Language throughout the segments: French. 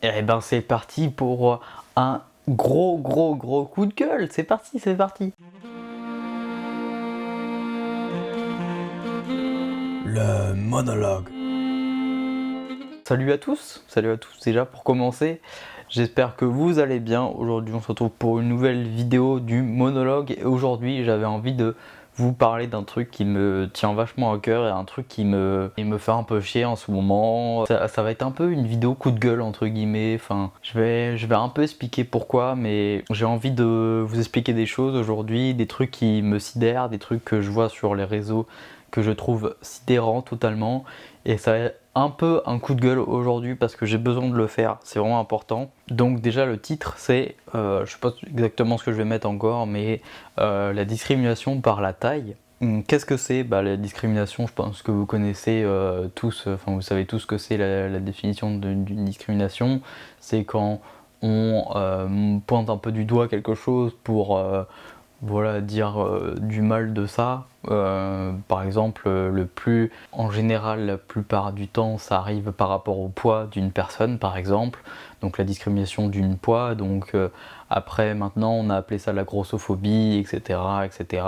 Et ben c'est parti pour un gros coup de gueule. C'est parti, c'est parti. Le monologue. Salut à tous déjà pour commencer. J'espère que vous allez bien. Aujourd'hui on se retrouve pour une nouvelle vidéo du monologue. Et aujourd'hui j'avais envie de vous parler d'un truc qui me tient vachement à cœur et un truc qui me fait un peu chier en ce moment. Ça va être un peu une vidéo coup de gueule entre guillemets. Enfin, je vais un peu expliquer pourquoi, mais j'ai envie de vous expliquer des choses aujourd'hui, des trucs qui me sidèrent, des trucs que je vois sur les réseaux que je trouve sidérants totalement. Et ça va être un peu un coup de gueule aujourd'hui parce que j'ai besoin de le faire, c'est vraiment important. Donc déjà le titre c'est, je sais pas exactement ce que je vais mettre encore, mais la discrimination par la taille. Qu'est-ce que c'est? La discrimination, je pense que vous connaissez tous, enfin vous savez tous ce que c'est la définition d'une discrimination. C'est quand on pointe un peu du doigt quelque chose pour voilà, dire du mal de ça. Par exemple, en général, la plupart du temps, ça arrive par rapport au poids d'une personne, par exemple. Donc la discrimination d'une poids. Donc après, maintenant, on a appelé ça la grossophobie, etc., etc.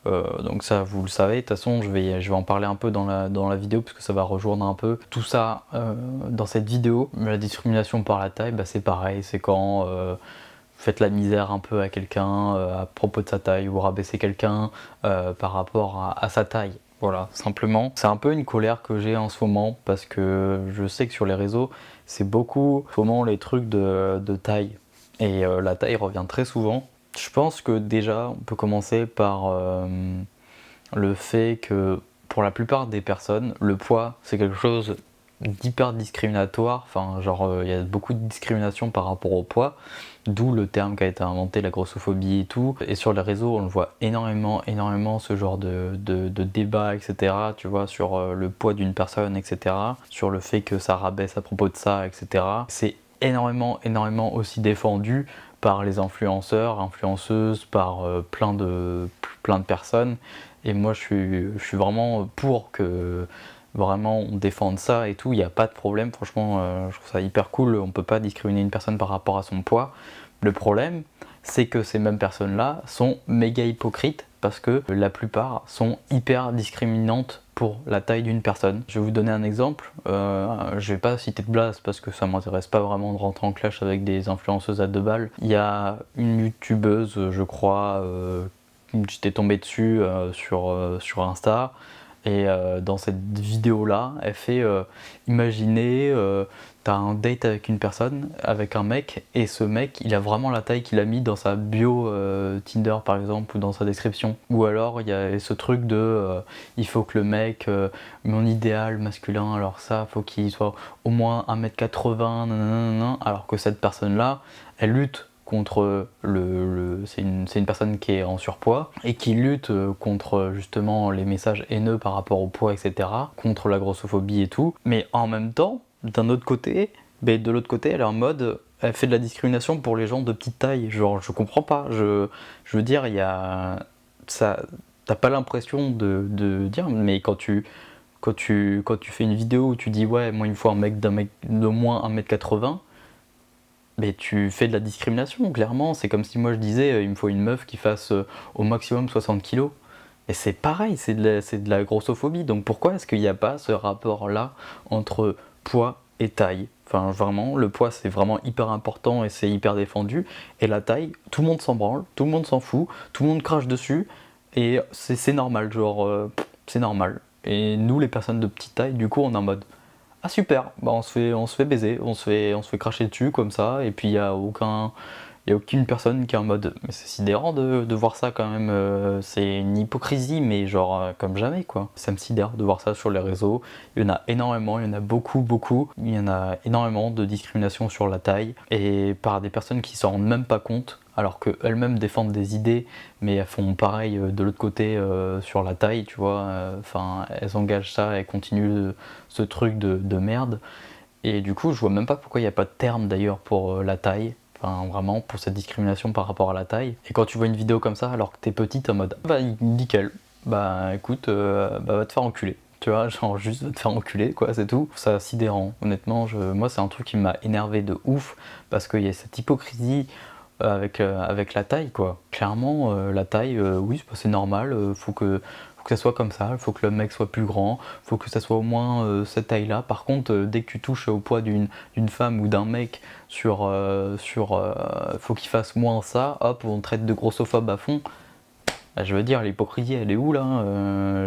Donc ça, vous le savez. De toute façon, je vais en parler un peu dans la vidéo parce que ça va rejoindre un peu tout ça dans cette vidéo. La discrimination par la taille, c'est pareil. C'est quand faites la misère un peu à quelqu'un à propos de sa taille ou rabaisser quelqu'un par rapport à sa taille. Voilà, simplement. C'est un peu une colère que j'ai en ce moment parce que je sais que sur les réseaux, c'est beaucoup souvent les trucs de taille. Et la taille revient très souvent. Je pense que déjà, on peut commencer par le fait que pour la plupart des personnes, le poids, c'est quelque chose d'hyper discriminatoire. Enfin, genre, il y a beaucoup de discrimination par rapport au poids, d'où le terme qui a été inventé, la grossophobie et tout. Et sur les réseaux, on le voit énormément ce genre de débat, etc. Tu vois, sur le poids d'une personne, etc. Sur le fait que ça rabaisse à propos de ça, etc. C'est énormément aussi défendu par les influenceurs, influenceuses, par plein de personnes. Et moi, je suis vraiment pour que vraiment on défende ça et tout, il n'y a pas de problème. Franchement, je trouve ça hyper cool. On peut pas discriminer une personne par rapport à son poids. Le problème, c'est que ces mêmes personnes-là sont méga hypocrites parce que la plupart sont hyper discriminantes pour la taille d'une personne. Je vais vous donner un exemple. Je vais pas citer de blase parce que ça m'intéresse pas vraiment de rentrer en clash avec des influenceuses à deux balles. Il y a une youtubeuse, je crois, j'étais tombé dessus sur Insta. Et dans cette vidéo-là, elle fait imaginez, t'as un date avec une personne, avec un mec, et ce mec, il a vraiment la taille qu'il a mis dans sa bio Tinder par exemple, ou dans sa description. Ou alors il y a ce truc de il faut que le mec, mon idéal masculin, alors ça, faut qu'il soit au moins 1m80, nanana, alors que cette personne-là, elle lutte contre c'est une personne qui est en surpoids et qui lutte contre justement les messages haineux par rapport au poids, etc., contre la grossophobie et tout. Mais en même temps, d'un autre côté, de l'autre côté, elle est en mode, elle fait de la discrimination pour les gens de petite taille. Genre, je comprends pas. Je veux dire, il y a ça. T'as pas l'impression de dire, mais quand tu fais une vidéo où tu dis ouais, moi il me faut un mec d'au moins 1m80, mais tu fais de la discrimination, clairement. C'est comme si moi je disais, il me faut une meuf qui fasse au maximum 60 kilos. Et c'est pareil, c'est de la grossophobie. Donc pourquoi est-ce qu'il n'y a pas ce rapport-là entre poids et taille? Enfin, vraiment, le poids c'est vraiment hyper important et c'est hyper défendu. Et la taille, tout le monde s'en branle, tout le monde s'en fout, tout le monde crache dessus. Et c'est normal, genre, c'est normal. Et nous, les personnes de petite taille, du coup, on est en mode ah super, on se fait baiser, on se fait cracher dessus comme ça, et puis il y a aucune personne qui est en mode mais c'est sidérant de voir ça quand même, c'est une hypocrisie mais genre comme jamais quoi. Ça me sidère de voir ça sur les réseaux, il y en a énormément, il y en a beaucoup, il y en a énormément de discrimination sur la taille et par des personnes qui s'en rendent même pas compte alors qu'elles-mêmes défendent des idées mais elles font pareil de l'autre côté sur la taille, tu vois, enfin elles engagent ça, elles continuent ce truc de merde. Et du coup, je vois même pas pourquoi il n'y a pas de terme d'ailleurs pour la taille. Enfin, vraiment, pour cette discrimination par rapport à la taille. Et quand tu vois une vidéo comme ça, alors que t'es petite, en mode, nickel, écoute, va te faire enculer. tu vois, genre juste de te faire enculer, quoi, c'est tout. Ça sidérant, honnêtement, moi c'est un truc qui m'a énervé de ouf, parce qu'il y a cette hypocrisie avec la taille, quoi. Clairement, la taille, oui, c'est normal, faut que ça soit comme ça, il faut que le mec soit plus grand, faut que ça soit au moins cette taille-là. Par contre, dès que tu touches au poids d'une femme ou d'un mec faut qu'il fasse moins ça, hop, on traite de grossophobe à fond. Bah, je veux dire, l'hypocrisie, elle est où là?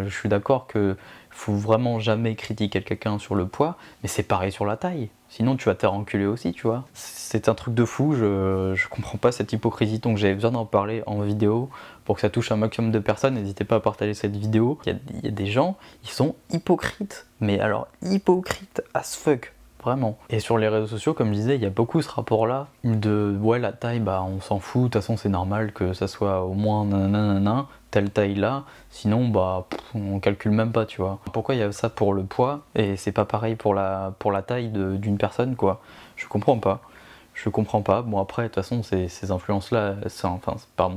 Je suis d'accord que faut vraiment jamais critiquer quelqu'un sur le poids, mais c'est pareil sur la taille. Sinon, tu vas te faire enculer aussi, tu vois. C'est un truc de fou, je comprends pas cette hypocrisie, donc j'avais besoin d'en parler en vidéo pour que ça touche un maximum de personnes. N'hésitez pas à partager cette vidéo. Il y a des gens, ils sont hypocrites, mais alors hypocrites as fuck. Vraiment. Et sur les réseaux sociaux, comme je disais, il y a beaucoup ce rapport-là de ouais, la taille, bah on s'en fout, de toute façon c'est normal que ça soit au moins nanana, telle taille-là, sinon bah on calcule même pas, tu vois. Pourquoi il y a ça pour le poids et c'est pas pareil pour la taille d'une personne, quoi? Je comprends pas. Je comprends pas. Bon après, de toute façon, ces influences-là,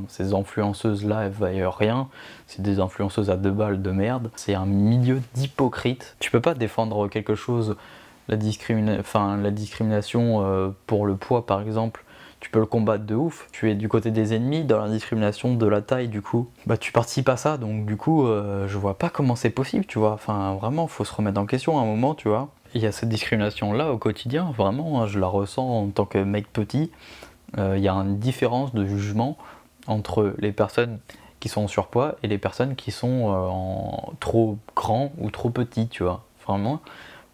ces influenceuses-là, elles valent rien. C'est des influenceuses à 2 balles de merde. C'est un milieu d'hypocrites. Tu peux pas défendre quelque chose, la discrimination pour le poids par exemple, tu peux le combattre de ouf. Tu es du côté des ennemis dans la discrimination de la taille, du coup. Bah tu participes à ça, donc du coup, je vois pas comment c'est possible, tu vois. Enfin, vraiment, faut se remettre en question à un moment, tu vois. Il y a cette discrimination-là au quotidien, vraiment, hein, je la ressens en tant que mec petit. Il y a une différence de jugement entre les personnes qui sont en surpoids et les personnes qui sont trop grands ou trop petits, tu vois. Vraiment,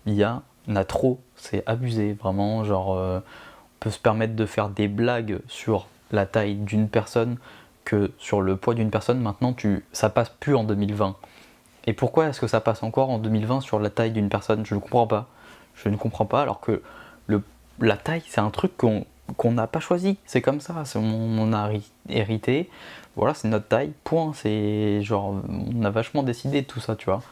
il y en a trop, c'est abusé, vraiment, genre, on peut se permettre de faire des blagues sur la taille d'une personne que sur le poids d'une personne. Maintenant, ça passe plus en 2020. Et pourquoi est-ce que ça passe encore en 2020 sur la taille d'une personne? Je ne comprends pas. Je ne comprends pas, alors que la taille, c'est un truc qu'on n'a pas choisi. C'est comme ça, on a hérité. Voilà, c'est notre taille, point. C'est genre, on a vachement décidé de tout ça, tu vois.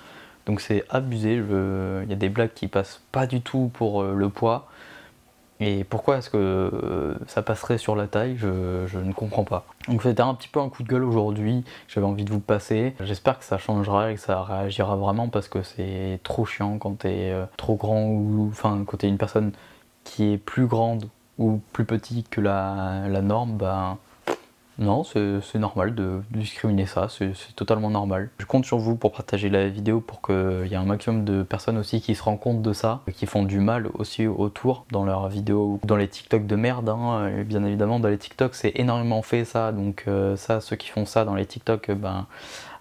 Donc c'est abusé. Il y a des blagues qui passent pas du tout pour le poids. Et pourquoi est-ce que ça passerait sur la taille, je ne comprends pas. Donc c'était un petit peu un coup de gueule aujourd'hui, j'avais envie de vous passer. J'espère que ça changera et que ça réagira vraiment, parce que c'est trop chiant quand t'es trop grand, ou enfin quand t'es une personne qui est plus grande ou plus petite que la norme, ben non, c'est normal de discriminer ça, c'est totalement normal. Je compte sur vous pour partager la vidéo, pour qu'il y ait un maximum de personnes aussi qui se rendent compte de ça, qui font du mal aussi autour dans leurs vidéos, dans les TikTok de merde, hein. Et bien évidemment dans les TikTok c'est énormément fait ça, donc ça, ceux qui font ça dans les TikTok, ben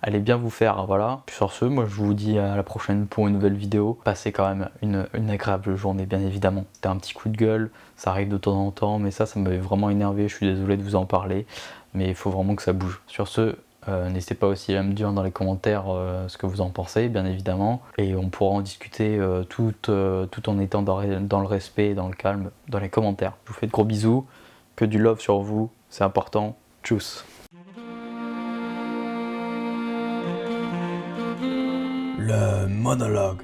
allez bien vous faire, voilà. Puis sur ce, moi je vous dis à la prochaine pour une nouvelle vidéo. Passez quand même une agréable journée, bien évidemment. C'était un petit coup de gueule, ça arrive de temps en temps, mais ça m'avait vraiment énervé, je suis désolé de vous en parler, mais il faut vraiment que ça bouge. Sur ce, n'hésitez pas aussi à me dire dans les commentaires ce que vous en pensez, bien évidemment, et on pourra en discuter tout en étant dans le respect et dans le calme dans les commentaires. Je vous fais de gros bisous, que du love sur vous, c'est important. Tchuss. Le monologue.